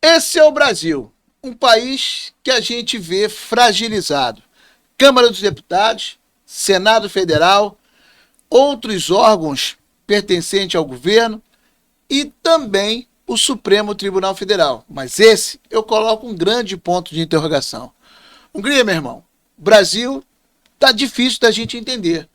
Esse é o Brasil, um país que a gente vê fragilizado. Câmara dos Deputados, Senado Federal, outros órgãos pertencentes ao governo e também o Supremo Tribunal Federal. Mas esse eu coloco um grande ponto de interrogação. Hungria, meu irmão, Brasil tá difícil da gente entender.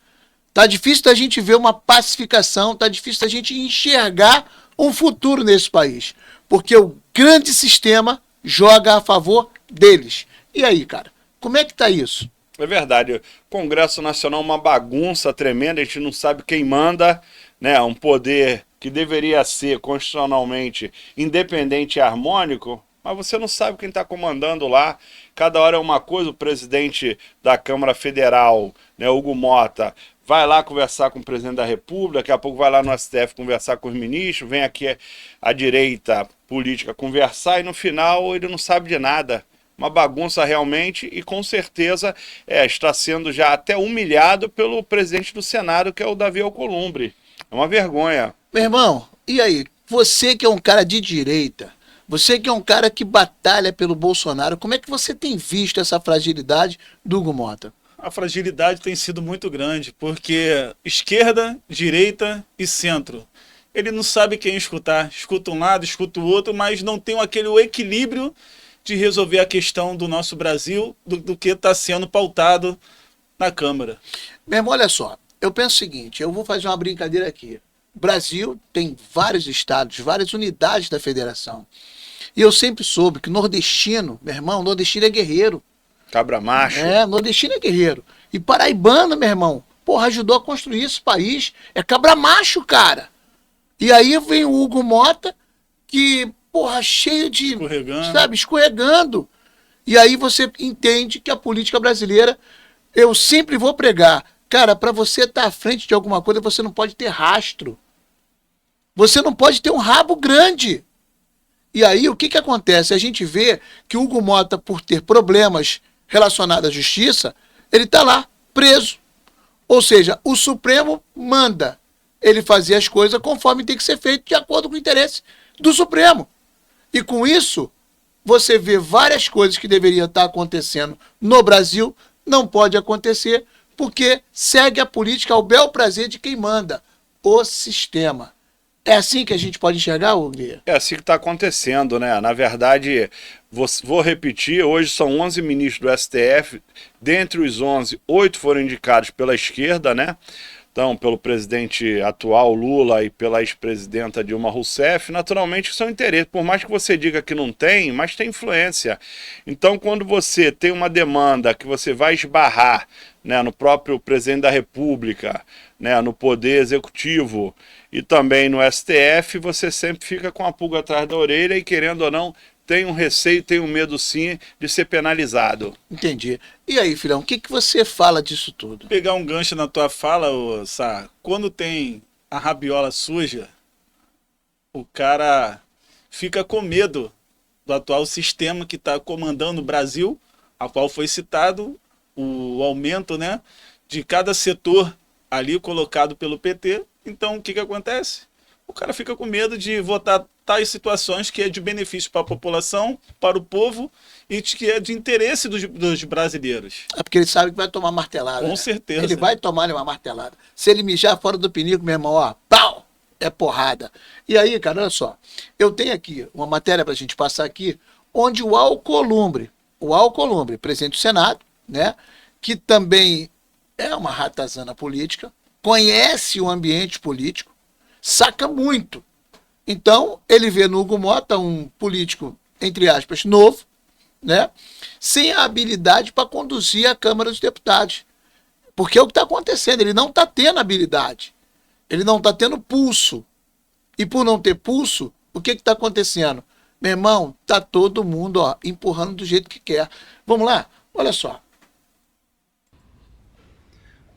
Tá difícil da gente ver uma pacificação, tá difícil da gente enxergar um futuro nesse país. Porque o grande sistema joga a favor deles. E aí, cara, como é que tá isso? É verdade. O Congresso Nacional é uma bagunça tremenda, a gente não sabe quem manda, né? Um poder que deveria ser constitucionalmente independente e harmônico, mas você não sabe quem está comandando lá. Cada hora é uma coisa. O presidente da Câmara Federal, né, Hugo Mota, vai lá conversar com o presidente da República, daqui a pouco vai lá no STF conversar com os ministros, vem aqui a direita política conversar e no final ele não sabe de nada. Uma bagunça realmente e com certeza está sendo já até humilhado pelo presidente do Senado, que é o Davi Alcolumbre. É uma vergonha. Meu irmão, e aí? Você que é um cara de direita, você que é um cara que batalha pelo Bolsonaro, como é que você tem visto essa fragilidade do Hugo Mota? A fragilidade tem sido muito grande, porque esquerda, direita e centro. Ele não sabe quem escutar. Escuta um lado, escuta o outro, mas não tem aquele equilíbrio de resolver a questão do nosso Brasil, do que está sendo pautado na Câmara. Meu irmão, olha só, eu penso o seguinte, eu vou fazer uma brincadeira aqui. O Brasil tem vários estados, várias unidades da federação. E eu sempre soube que nordestino, meu irmão, nordestino é guerreiro. Cabra macho. É, nordestino é guerreiro. E paraibano, meu irmão, porra, ajudou a construir esse país. É cabra macho, cara. E aí vem o Hugo Mota, que, porra, cheio de, Escorregando. sabe, escorregando. E aí você entende que a política brasileira, eu sempre vou pregar, cara, para você estar à frente de alguma coisa, você não pode ter rastro. Você não pode ter um rabo grande. E aí o que que acontece? A gente vê que o Hugo Mota, por ter problemas relacionados à justiça, ele está lá, preso. Ou seja, o Supremo manda ele fazer as coisas conforme tem que ser feito, de acordo com o interesse do Supremo. E com isso, você vê várias coisas que deveriam estar acontecendo no Brasil, não pode acontecer, porque segue a política ao bel prazer de quem manda, o sistema. É assim que a gente pode enxergar, Hungria? É assim que está acontecendo, né? Na verdade, vou repetir, hoje são 11 ministros do STF, dentre os 11, 8 foram indicados pela esquerda, né? Então, pelo presidente atual Lula e pela ex-presidenta Dilma Rousseff, naturalmente são interesses, por mais que você diga que não tem, mas tem influência. Então, quando você tem uma demanda que você vai esbarrar, né, no próprio presidente da República, né, no Poder Executivo e também no STF, você sempre fica com a pulga atrás da orelha e, querendo ou não, tem um receio, tem um medo sim de ser penalizado. Entendi. E aí, filhão, o que que você fala disso tudo? Pegar um gancho na tua fala, ô, Sá, quando tem a rabiola suja, o cara fica com medo do atual sistema que está comandando o Brasil, a qual foi citado o aumento, né, de cada setor ali colocado pelo PT. Então, o que que acontece? O cara fica com medo de votar tais situações que é de benefício para a população, para o povo e que é de interesse dos brasileiros. É porque ele sabe que vai tomar martelada. Com né? certeza. Ele vai tomar uma martelada. Se ele mijar fora do pinico, meu irmão, ó, pau! É porrada. E aí, cara, olha só. Eu tenho aqui uma matéria pra gente passar aqui, onde o Alcolumbre, presidente do Senado, né, que também é uma ratazana política, conhece o ambiente político, saca muito. Então, ele vê no Hugo Mota um político, entre aspas, novo, né, sem a habilidade para conduzir a Câmara dos Deputados. Porque é o que está acontecendo, ele não está tendo habilidade, ele não está tendo pulso. E por não ter pulso, o que está acontecendo? Meu irmão, tá todo mundo empurrando do jeito que quer. Vamos lá? Olha só.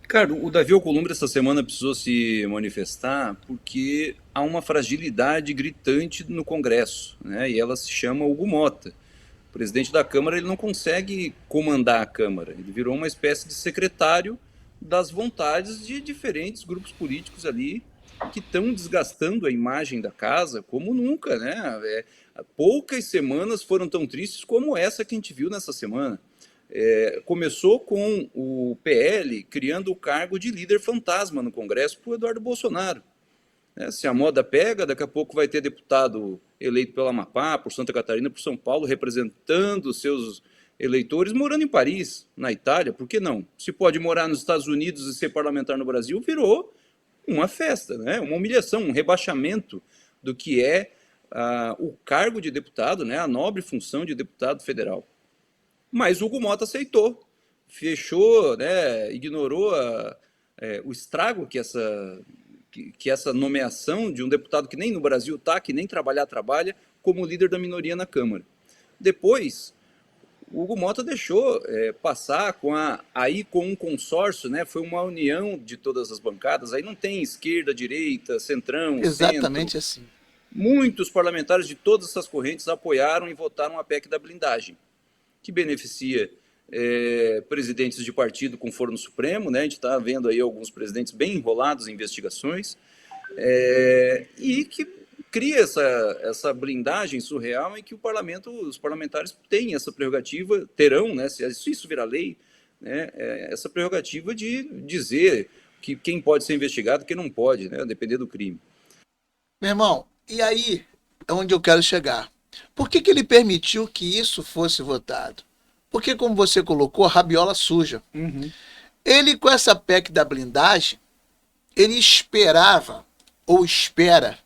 Cara, o Davi Alcolumbre essa semana precisou se manifestar porque há uma fragilidade gritante no Congresso, né? E ela se chama Hugo Mota. O presidente da Câmara ele não consegue comandar a Câmara, ele virou uma espécie de secretário das vontades de diferentes grupos políticos ali que estão desgastando a imagem da casa como nunca, né? Poucas semanas foram tão tristes como essa que a gente viu nessa semana. Começou com o PL criando o cargo de líder fantasma no Congresso para o Eduardo Bolsonaro. Se a moda pega, daqui a pouco vai ter deputado eleito pelo Amapá, por Santa Catarina, por São Paulo, representando seus eleitores morando em Paris, na Itália. Por que não? Se pode morar nos Estados Unidos e ser parlamentar no Brasil, virou uma festa, né? Uma humilhação, um rebaixamento do que é o cargo de deputado, né? A nobre função de deputado federal. Mas Hugo Mota aceitou, fechou, né? Ignorou o estrago que essa nomeação de um deputado que nem no Brasil está, que nem trabalha, como líder da minoria na Câmara. Depois, o Hugo Mota deixou passar com um consórcio, né? Foi uma união de todas as bancadas, aí não tem esquerda, direita, centrão, Exatamente centro. assim. Muitos parlamentares de todas essas correntes apoiaram e votaram a PEC da blindagem, que beneficia presidentes de partido com foro no Supremo, né? A gente está vendo aí alguns presidentes bem enrolados em investigações, e que cria essa blindagem surreal em que os parlamentares têm essa prerrogativa, terão, né, se isso virar lei, né, essa prerrogativa de dizer quem pode ser investigado e quem não pode, né, a depender do crime. Meu irmão, e aí é onde eu quero chegar. Por que ele permitiu que isso fosse votado? Porque, como você colocou, a rabiola suja. Uhum. Ele, com essa PEC da blindagem, ele esperava, ou espera,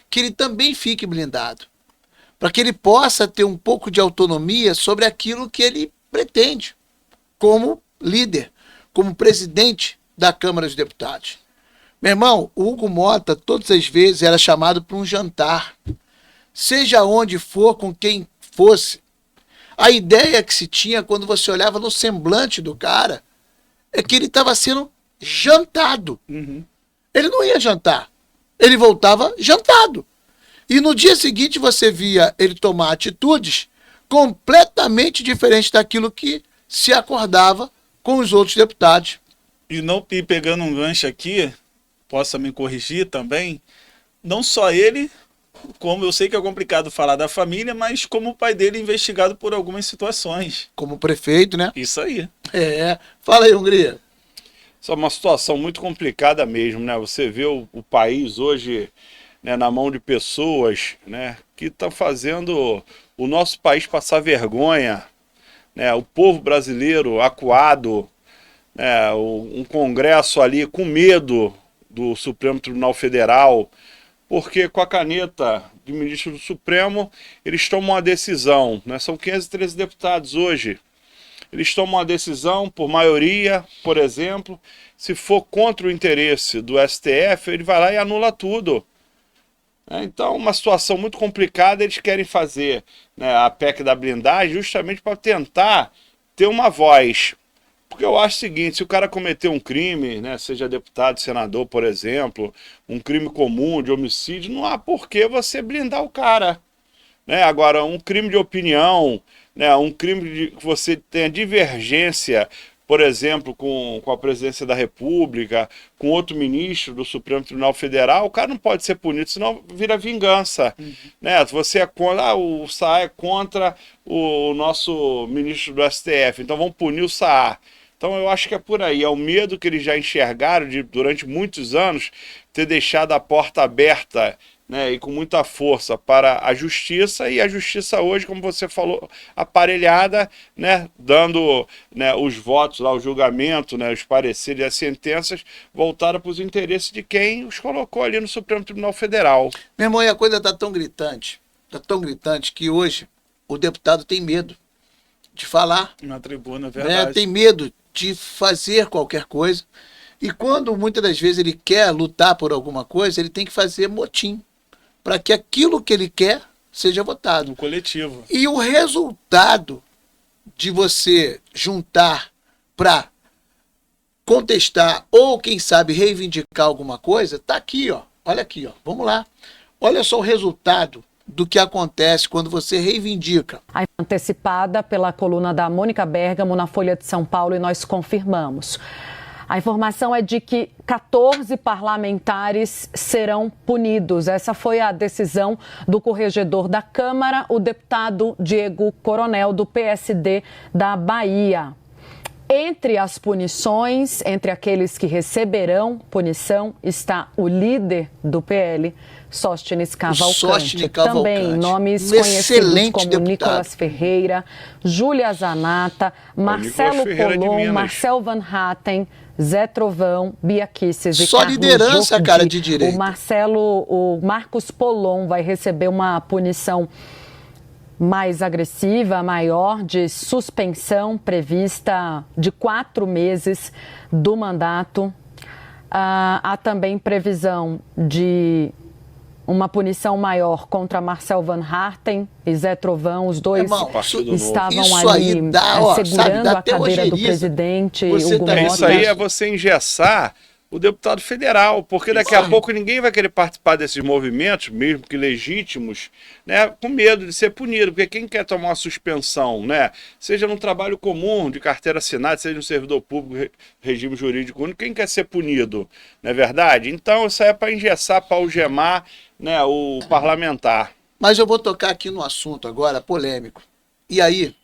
que ele também fique blindado, para que ele possa ter um pouco de autonomia sobre aquilo que ele pretende, como líder, como presidente da Câmara dos Deputados. Meu irmão, o Hugo Mota, todas as vezes, era chamado para um jantar, seja onde for, com quem fosse. A ideia que se tinha quando você olhava no semblante do cara é que ele estava sendo jantado. Uhum. Ele não ia jantar. Ele voltava jantado. E no dia seguinte você via ele tomar atitudes completamente diferentes daquilo que se acordava com os outros deputados. E pegando um gancho aqui, possa me corrigir também, não só ele, como eu sei que é complicado falar da família, mas como o pai dele investigado por algumas situações. Como prefeito, né? Isso aí. Fala aí, Hungria. Isso é uma situação muito complicada mesmo, né? Você vê o país hoje, né, na mão de pessoas, né, que estão fazendo o nosso país passar vergonha, né? O povo brasileiro acuado, né? Um Congresso ali com medo do Supremo Tribunal Federal, porque com a caneta de ministro do Supremo, eles tomam uma decisão, né? São 513 deputados hoje. Eles tomam uma decisão por maioria, por exemplo, se for contra o interesse do STF, ele vai lá e anula tudo. Então, uma situação muito complicada, eles querem fazer, né, a PEC da blindagem justamente para tentar ter uma voz. Porque eu acho o seguinte, se o cara cometeu um crime, né, seja deputado, senador, por exemplo, um crime comum de homicídio, não há por que você blindar o cara. Né? Agora, um crime de opinião, né, um crime que você tenha divergência, por exemplo, com a presidência da República, com outro ministro do Supremo Tribunal Federal, o cara não pode ser punido, senão vira vingança. Uhum. Né? Você é contra, o Saá é contra o nosso ministro do STF, então vamos punir o Saá. Então eu acho que é por aí, é o medo que eles já enxergaram de, durante muitos anos, ter deixado a porta aberta, né, e com muita força para a justiça, e a justiça hoje, como você falou, aparelhada, né, dando, né, os votos, lá, o julgamento, né, os pareceres e as sentenças voltaram para os interesses de quem os colocou ali no Supremo Tribunal Federal. Meu irmão, e a coisa está tão gritante que hoje o deputado tem medo de falar. Na tribuna, é verdade. Né, tem medo de fazer qualquer coisa, e quando muitas das vezes ele quer lutar por alguma coisa, ele tem que fazer motim, para que aquilo que ele quer seja votado. No coletivo. E o resultado de você juntar para contestar ou, quem sabe, reivindicar alguma coisa, está aqui, ó. Olha aqui, ó. Vamos lá. Olha só o resultado do que acontece quando você reivindica. Antecipada pela coluna da Mônica Bergamo na Folha de São Paulo, e nós confirmamos. A informação é de que 14 parlamentares serão punidos. Essa foi a decisão do corregedor da Câmara, o deputado Diego Coronel, do PSD da Bahia. Entre as punições, entre aqueles que receberão punição, está o líder do PL, Sóstenes Cavalcante. Também nomes conhecidos como deputado. Nicolas Ferreira, Júlia Zanata, Marcelo Colom, Marcel Van Hatten, Zé Trovão, Bia Kicis e só Carlos liderança, Jordi. cara, de direita. O Marcos Polon vai receber uma punição mais agressiva, maior, de suspensão prevista de 4 meses do mandato. Há também previsão de uma punição maior contra Marcel Van Hatten e Zé Trovão. Os dois estavam ali segurando a cadeira do presidente. Hugo Mota. Isso aí é você engessar o deputado federal, porque daqui a pouco ninguém vai querer participar desses movimentos, mesmo que legítimos, né, com medo de ser punido, porque quem quer tomar uma suspensão, né, seja num trabalho comum, de carteira assinada, seja no servidor público, regime jurídico único, quem quer ser punido, não é verdade? Então isso aí é para engessar, para algemar, né, o parlamentar. Mas eu vou tocar aqui no assunto agora, polêmico. E aí,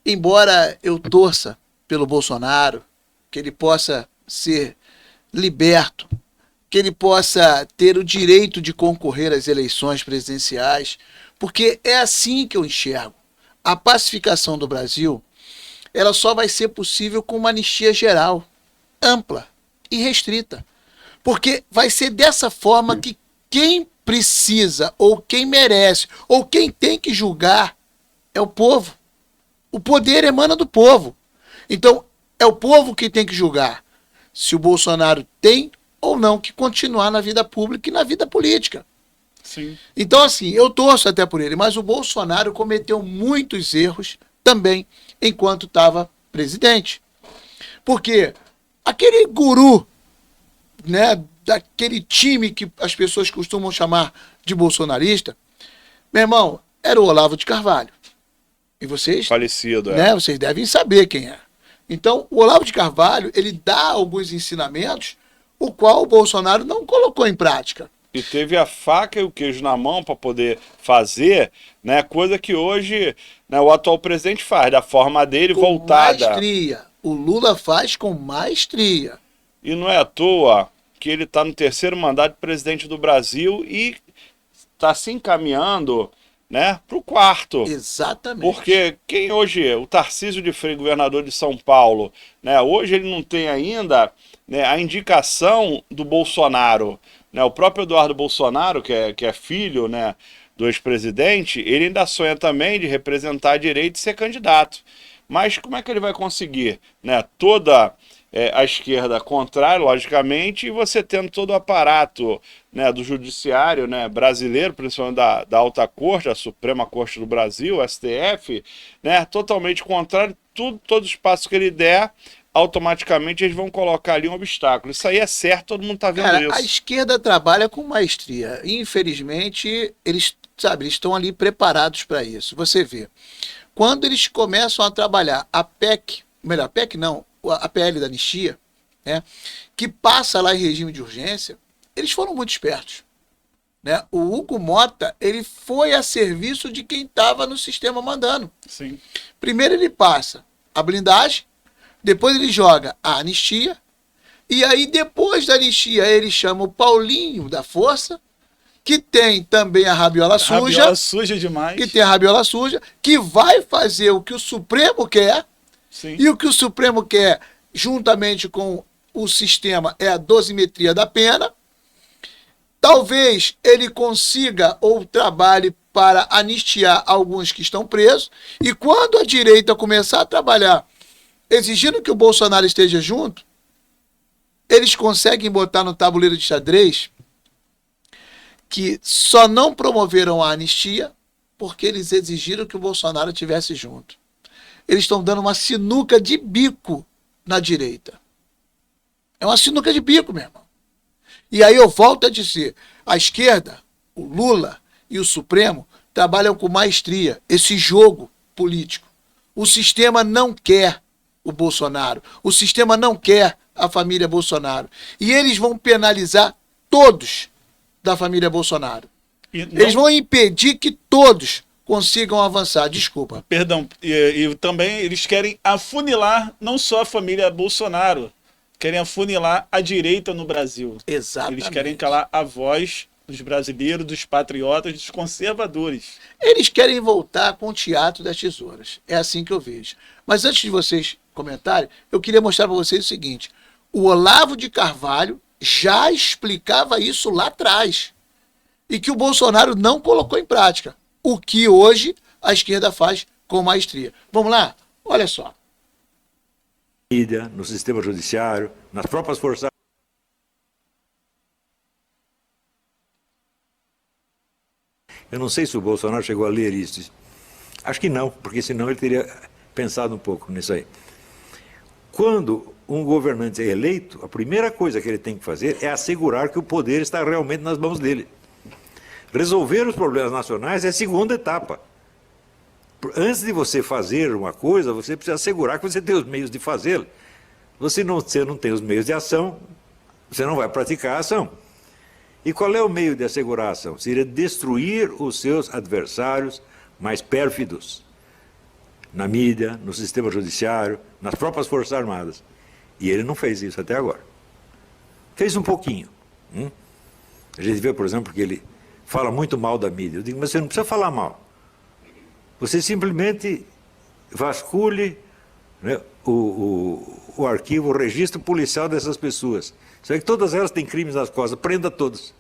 embora eu torça pelo Bolsonaro, que ele possa ser liberto, que ele possa ter o direito de concorrer às eleições presidenciais, porque é assim que eu enxergo. A pacificação do Brasil, ela só vai ser possível com uma anistia geral, ampla e restrita. Porque vai ser dessa forma que quem precisa, ou quem merece, ou quem tem que julgar é o povo. O poder emana do povo. Então, é o povo que tem que julgar se o Bolsonaro tem ou não que continuar na vida pública e na vida política. Sim. Então, assim, eu torço até por ele, mas o Bolsonaro cometeu muitos erros também enquanto estava presidente. Porque aquele guru, né, daquele time que as pessoas costumam chamar de bolsonarista, meu irmão, era o Olavo de Carvalho. E vocês, falecido, né, vocês devem saber quem é. Então, o Olavo de Carvalho, ele dá alguns ensinamentos, o qual o Bolsonaro não colocou em prática. E teve a faca e o queijo na mão para poder fazer, né, coisa que hoje, né, o atual presidente faz, da forma dele, com voltada. Maestria. O Lula faz com maestria. E não é à toa que ele está no 3º mandato de presidente do Brasil e está se encaminhando, né, para o 4º. Exatamente. Porque quem hoje, o Tarcísio de Freitas, governador de São Paulo, né, hoje ele não tem ainda, né, a indicação do Bolsonaro. Né, o próprio Eduardo Bolsonaro, que é filho, né, do ex-presidente, ele ainda sonha também de representar a direita e ser candidato. Mas como é que ele vai conseguir, né, toda a esquerda contrária, logicamente, e você tendo todo o aparato, né, do judiciário, né, brasileiro, principalmente da Alta Corte, a Suprema Corte do Brasil, STF, né, totalmente contrário, todos os passos que ele der, automaticamente eles vão colocar ali um obstáculo. Isso aí é certo, todo mundo está vendo isso. A esquerda trabalha com maestria. Infelizmente, eles estão ali preparados para isso. Você vê, quando eles começam a trabalhar a PEC, melhor, a PEC não, a PL da anistia, né, que passa lá em regime de urgência, eles foram muito espertos. Né? O Hugo Mota, ele foi a serviço de quem estava no sistema mandando. Sim. Primeiro ele passa a blindagem, depois ele joga a anistia, e aí depois da anistia ele chama o Paulinho da Força, que tem também a rabiola suja. Rabiola suja demais. Que tem a rabiola suja, que vai fazer o que o Supremo quer. Sim. E o que o Supremo quer, juntamente com o sistema, é a dosimetria da pena. Talvez ele consiga ou trabalhe para anistiar alguns que estão presos. E quando a direita começar a trabalhar exigindo que o Bolsonaro esteja junto, eles conseguem botar no tabuleiro de xadrez que só não promoveram a anistia porque eles exigiram que o Bolsonaro estivesse junto. Eles estão dando uma sinuca de bico na direita. É uma sinuca de bico, meu irmão. E aí eu volto a dizer, a esquerda, o Lula e o Supremo trabalham com maestria esse jogo político. O sistema não quer o Bolsonaro. O sistema não quer a família Bolsonaro. E eles vão penalizar todos da família Bolsonaro. Eles vão impedir que todos consigam avançar. Desculpa. Perdão, e também eles querem afunilar não só a família Bolsonaro, querem afunilar a direita no Brasil. Exatamente. Eles querem calar a voz dos brasileiros, dos patriotas, dos conservadores. Eles querem voltar com o teatro das tesouras. É assim que eu vejo. Mas antes de vocês comentarem, eu queria mostrar para vocês o seguinte. O Olavo de Carvalho já explicava isso lá atrás. E que o Bolsonaro não colocou em prática. O que hoje a esquerda faz com maestria. Vamos lá? Olha só. Mídia, no sistema judiciário, nas próprias forças. Eu não sei se o Bolsonaro chegou a ler isso. Acho que não, porque senão ele teria pensado um pouco nisso aí. Quando um governante é eleito, a primeira coisa que ele tem que fazer é assegurar que o poder está realmente nas mãos dele. Resolver os problemas nacionais é a segunda etapa. Antes de você fazer uma coisa, você precisa assegurar que você tem os meios de fazê-la. Você não tem os meios de ação, você não vai praticar a ação. E qual é o meio de assegurar a ação? Seria destruir os seus adversários mais pérfidos. Na mídia, no sistema judiciário, nas próprias Forças Armadas. E ele não fez isso até agora. Fez um pouquinho. A gente vê, por exemplo, que ele fala muito mal da mídia. Eu digo, mas você não precisa falar mal. Você simplesmente vasculhe, né, o arquivo, o registro policial dessas pessoas. Você vê que todas elas têm crimes nas costas. Prenda todas.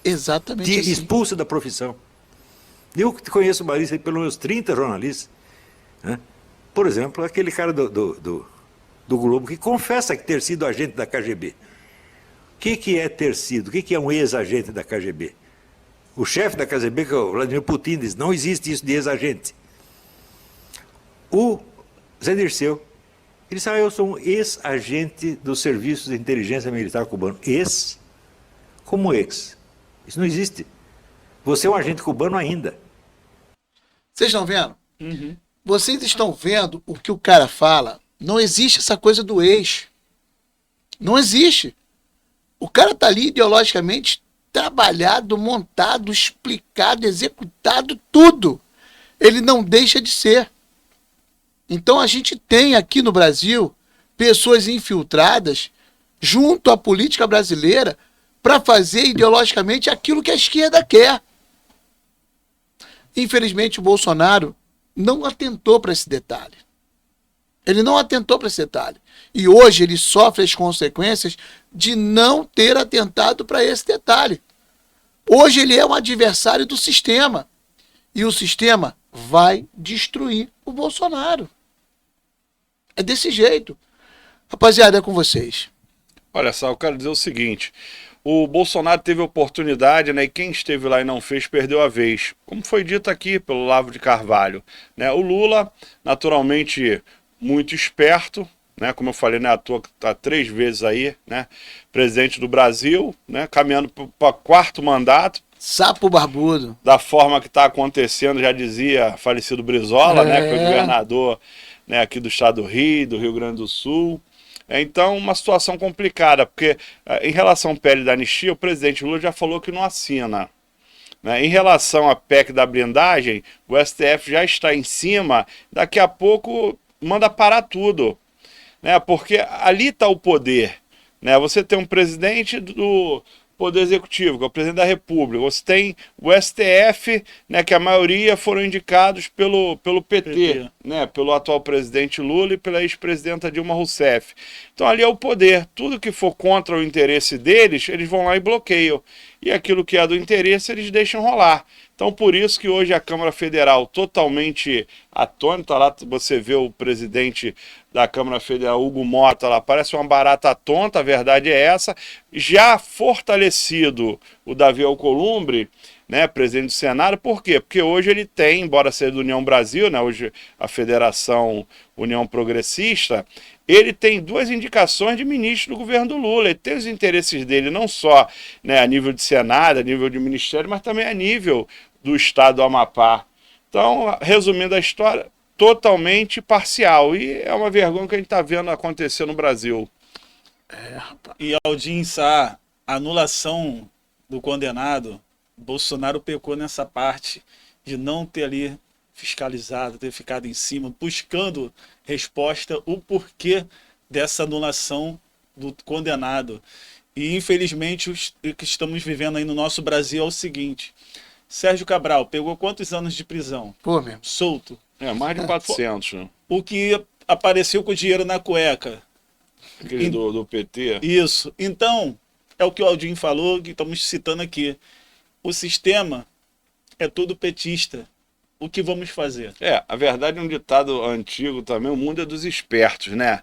Exatamente assim. Expulsa da profissão. Eu conheço uma lista de pelo menos 30 jornalistas. Né? Por exemplo, aquele cara do Globo que confessa que ter sido agente da KGB. O que é ter sido? O que é um ex-agente da KGB? O chefe da KGB, que é o Vladimir Putin, diz, não existe isso de ex-agente. O Zé Dirceu, ele disse, eu sou um ex-agente do Serviço de Inteligência Militar Cubano. Ex? Como ex? Isso não existe. Você é um agente cubano ainda. Vocês estão vendo? Vocês estão vendo o que o cara fala? Não existe essa coisa do ex. Não existe. O cara tá ali ideologicamente trabalhado, montado, explicado, executado, tudo. Ele não deixa de ser. Então a gente tem aqui no Brasil pessoas infiltradas junto à política brasileira para fazer ideologicamente aquilo que a esquerda quer. Infelizmente o Bolsonaro não atentou para esse detalhe. Ele não atentou para esse detalhe. E hoje ele sofre as consequências de não ter atentado para esse detalhe. Hoje ele é um adversário do sistema. E o sistema vai destruir o Bolsonaro. É desse jeito. Rapaziada, é com vocês. Olha só, eu quero dizer o seguinte. O Bolsonaro teve oportunidade, né? E quem esteve lá e não fez, perdeu a vez. Como foi dito aqui pelo Olavo de Carvalho. Né? O Lula, naturalmente, muito esperto, né? Como eu falei, né? À toa que está 3 vezes aí, né? Presidente do Brasil, né? Caminhando para 4º mandato. Sapo barbudo. Da forma que está acontecendo, já dizia falecido Brizola, né? Que foi governador, né, aqui do estado do Rio Grande do Sul. Então, uma situação complicada, porque em relação ao PL da anistia, o presidente Lula já falou que não assina. Né? Em relação à PEC da blindagem, o STF já está em cima, daqui a pouco manda parar tudo. Né? Porque ali está o poder. Né? Você tem um presidente do Poder Executivo, que é o presidente da República. Você tem o STF, né, que a maioria foram indicados pelo PT, né, pelo atual presidente Lula e pela ex-presidenta Dilma Rousseff. Então ali é o poder. Tudo que for contra o interesse deles, eles vão lá e bloqueiam. E aquilo que é do interesse, eles deixam rolar. Então por isso que hoje a Câmara Federal totalmente atônita, lá você vê o presidente da Câmara Federal, Hugo Mota, lá parece uma barata tonta, a verdade é essa. Já fortalecido o Davi Alcolumbre, né, presidente do Senado, por quê? Porque hoje ele tem, embora seja do União Brasil, né, hoje a Federação União Progressista, ele tem 2 indicações de ministro do governo do Lula. Ele tem os interesses dele não só, né, a nível de Senado, a nível de ministério, mas também a nível do estado do Amapá. Então, resumindo a história, totalmente parcial. E é uma vergonha que a gente está vendo acontecer no Brasil. Rapaz. E Aldin Sá, anulação do condenado, Bolsonaro pecou nessa parte de não ter ali fiscalizado, ter ficado em cima, buscando resposta, o porquê dessa anulação do condenado. E infelizmente o que estamos vivendo aí no nosso Brasil é o seguinte: Sérgio Cabral pegou quantos anos de prisão? Pô, mesmo. Solto. Mais de 400. Né? O que apareceu com dinheiro na cueca. Aquele do PT. Isso. Então, é o que o Aldin falou, que estamos citando aqui. O sistema é todo petista. O que vamos fazer? A verdade é um ditado antigo também, o mundo é dos espertos, né?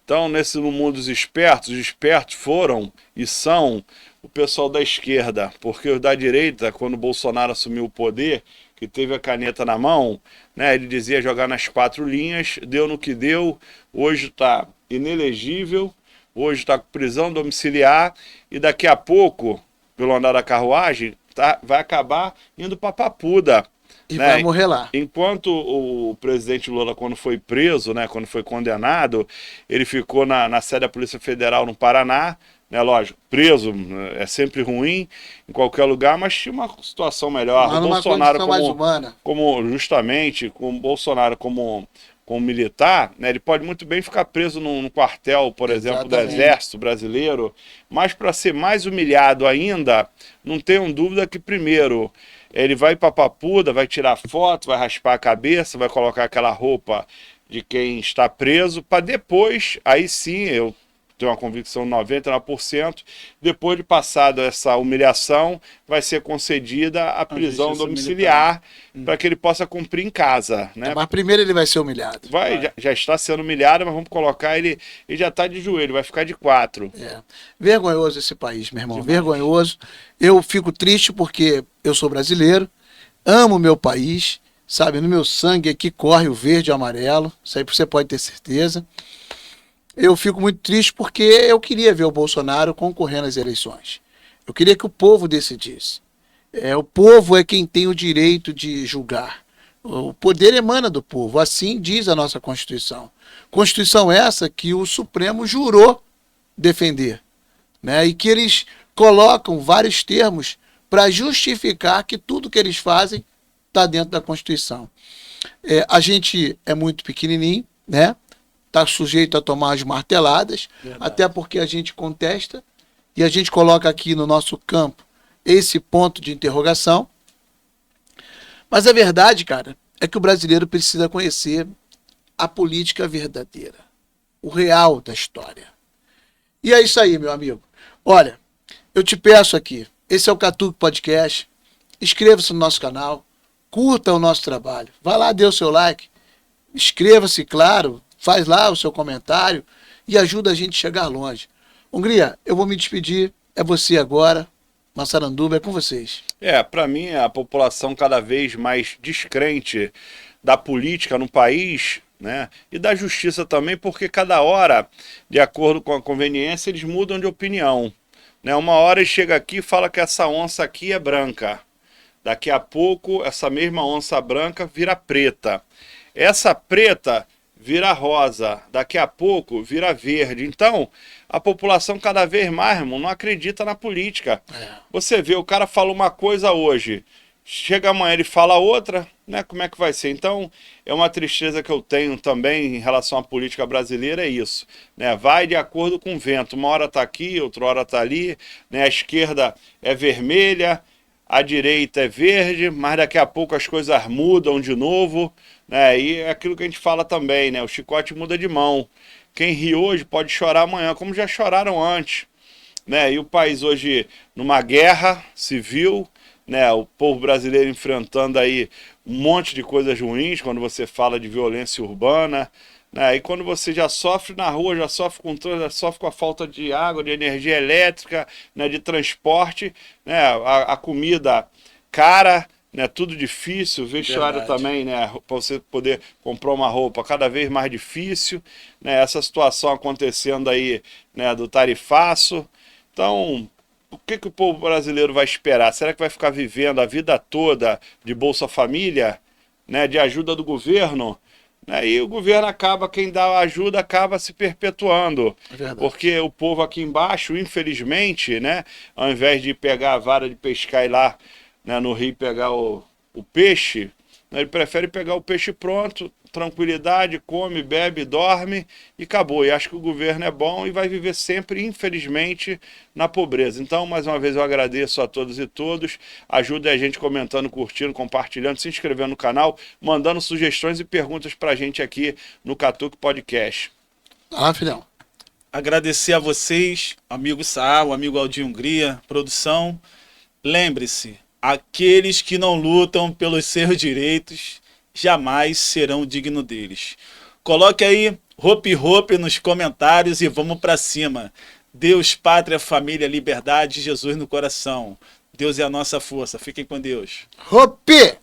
Então, nesse mundo dos espertos, os espertos foram e são o pessoal da esquerda, porque os da direita, quando o Bolsonaro assumiu o poder, que teve a caneta na mão, né, ele dizia jogar nas 4 linhas, deu no que deu, hoje está inelegível, hoje está com prisão domiciliar, e daqui a pouco, pelo andar da carruagem, vai acabar indo para Papuda. E né? vai morrer lá. Enquanto o presidente Lula, quando foi preso, né, quando foi condenado, ele ficou na sede da Polícia Federal no Paraná, né, lógico, preso é sempre ruim em qualquer lugar, mas tinha uma situação melhor. Mas O numa Bolsonaro, condição mais humana. como justamente, com o Bolsonaro como militar, né, ele pode muito bem ficar preso num quartel, por exemplo, do Exatamente. Exército Brasileiro, mas para ser mais humilhado ainda, não tenham dúvida que primeiro ele vai para Papuda, vai tirar foto, vai raspar a cabeça, vai colocar aquela roupa de quem está preso, para depois, aí sim, eu tenho uma convicção de 99%, depois de passado essa humilhação, vai ser concedida a prisão justiça domiciliar para que ele possa cumprir em casa, né? Mas primeiro ele vai ser humilhado. Já está sendo humilhado, mas vamos colocar ele já está de joelho, vai ficar de 4. Vergonhoso esse país, meu irmão. Vergonhoso. Eu fico triste porque eu sou brasileiro, amo o meu país, sabe? No meu sangue aqui corre o verde e o amarelo, isso aí você pode ter certeza. Eu fico muito triste porque eu queria ver o Bolsonaro concorrendo às eleições. Eu queria que o povo decidisse. O povo é quem tem o direito de julgar. O poder emana do povo, assim diz a nossa Constituição. Constituição essa que o Supremo jurou defender, né? E que eles colocam vários termos para justificar que tudo que eles fazem está dentro da Constituição. A gente é muito pequenininho, né? Está sujeito a tomar as marteladas, até porque a gente contesta e a gente coloca aqui no nosso campo esse ponto de interrogação. Mas a verdade, cara, é que o brasileiro precisa conhecer a política verdadeira, o real da história. E é isso aí, meu amigo. Olha, eu te peço aqui, esse é o Catuque Podcast, inscreva-se no nosso canal, curta o nosso trabalho, vai lá, dê o seu like, inscreva-se, claro, faz lá o seu comentário e ajuda a gente a chegar longe. Hungria, eu vou me despedir, é você agora, Massaranduba, é com vocês. Para mim, a população cada vez mais descrente da política no país, né, e da justiça também, porque cada hora, de acordo com a conveniência, eles mudam de opinião. Né? Uma hora ele chega aqui e fala que essa onça aqui é branca. Daqui a pouco, essa mesma onça branca vira preta. Essa preta vira rosa, daqui a pouco vira verde. Então, a população cada vez mais, irmão, não acredita na política. Você vê, o cara fala uma coisa hoje, chega amanhã ele fala outra, né? Como é que vai ser? Então, é uma tristeza que eu tenho também em relação à política brasileira, é isso. Né? Vai de acordo com o vento. Uma hora está aqui, outra hora está ali, né? A esquerda é vermelha, a direita é verde, mas daqui a pouco as coisas mudam de novo, né? E é aquilo que a gente fala também, né? O chicote muda de mão. Quem ri hoje pode chorar amanhã, como já choraram antes, né? E o país hoje numa guerra civil, né? O povo brasileiro enfrentando aí um monte de coisas ruins, quando você fala de violência urbana, né? E quando você já sofre na rua, já sofre com trânsito, já sofre com a falta de água, de energia elétrica, né? De transporte, né? A comida cara, né? Tudo difícil, o vestuário também, né? Para você poder comprar uma roupa cada vez mais difícil, né? Essa situação acontecendo aí, né? Do tarifaço. Então, o que o povo brasileiro vai esperar? Será que vai ficar vivendo a vida toda de Bolsa Família, né? De ajuda do governo? né? E o governo acaba, quem dá ajuda acaba se perpetuando. É verdade. Porque o povo aqui embaixo, infelizmente, né, ao invés de pegar a vara de pescar e ir lá, né, no rio pegar o peixe, né, ele prefere pegar o peixe pronto, tranquilidade, come, bebe, dorme e acabou. E acho que o governo é bom e vai viver sempre, infelizmente, na pobreza. Então, mais uma vez, eu agradeço a todos e todos. Ajude a gente comentando, curtindo, compartilhando, se inscrevendo no canal, mandando sugestões e perguntas pra gente aqui no Catuque Podcast. Filhão. Agradecer a vocês, amigo Saá, o amigo Aldir Hungria, produção. Lembre-se, aqueles que não lutam pelos seus direitos jamais serão dignos deles. Coloque aí Hope nos comentários e vamos para cima. Deus, pátria, família, liberdade, Jesus no coração. Deus é a nossa força. Fiquem com Deus. Hope!